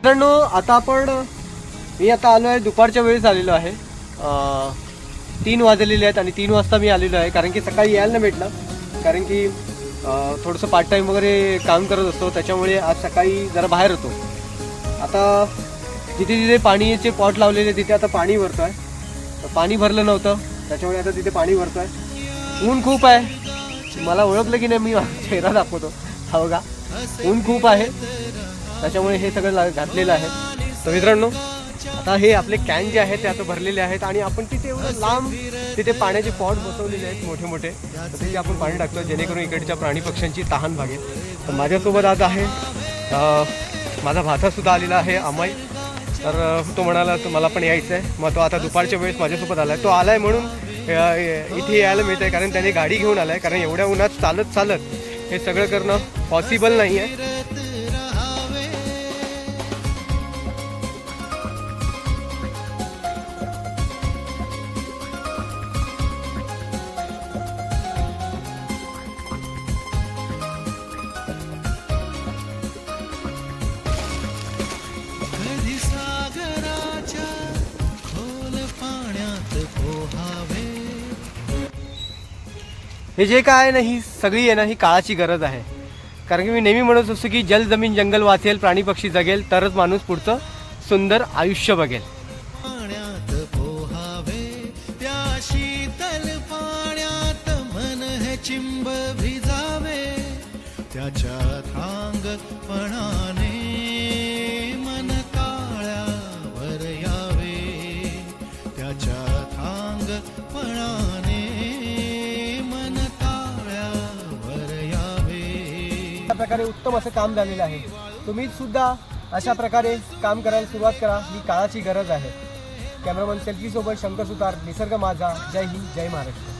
मित्रांनो आता मी आलो आहे दुपारच्या वेळेस आलेलो आहे. 3 वाजलेले आहेत आणि 3 वाजता मी आलेलो आहे कारण की सकाळी यायला नाही भेटलं. कारण की थोडंसं पार्ट टाईम वगैरे काम करत असतो, त्याच्यामुळे आज सकाळी जरा बाहेर होतो. आता जिथे पाणीचे पॉट लावलेले तिथे आता पाणी भरतो आहे. पाणी भरलं नव्हतं त्याच्यामुळे आता तिथे पाणी भरतो आहे. ऊन खूप आहे, मला ओळखलं की नाही मी चेहरा दाखवतो. हो का, ऊन खूप आहे त्याच्यामुळे हे सगळं घातलेलं आहे. तर मित्रांनो आता हे आपले कॅन जे आहेत ते आता भरलेले आहेत आणि आपण तिथे एवढं लांब तिथे पाण्याचे पॉट बसवलेले आहेत मोठे मोठे. तर तिथे आपण पाणी टाकतो जेणेकरून इकडच्या प्राणी पक्ष्यांची तहान भागेल. तर माझ्यासोबत आज आहे माझा भाचासुद्धा आलेला आहे अमय. तर तो म्हणाला तर मला पण यायचं आहे. मग तो आता दुपारच्या वेळेस माझ्यासोबत आला आहे. तो आला आहे म्हणून इथे यायला मिळतं आहे कारण त्याने गाडी घेऊन आला आहे. कारण एवढ्या उन्हात चालत हे सगळं करणं पॉसिबल नाही आहे. हे जे काय आहे ना, ही सगळी आहे ना, ही काळाची गरज आहे. कारण की मी नेहमी म्हणत असतो की जल जमीन जंगल वाचेल, प्राणी पक्षी जगेल तरच माणूस पुढचं सुंदर आयुष्य बघेल. पाण्यात पोहावे त्या शीतल पाण्यात मन हे चिंब भिजावे त्याच्या थांगपणाने मन ताळ्यावर यावे त्याच्या थांगपणाने मन ताळ्यावर यावे. अशा प्रकारे उत्तम असं काम झालेलं आहे. तुम्ही सुद्धा अशा प्रकारे काम करायला सुरुवात करा. ही काळाची गरज आहे. कॅमेरामन सेल्फी सोबत शंकर सुतार, निसर्ग माझा. जय हिंद, जय महाराष्ट्र.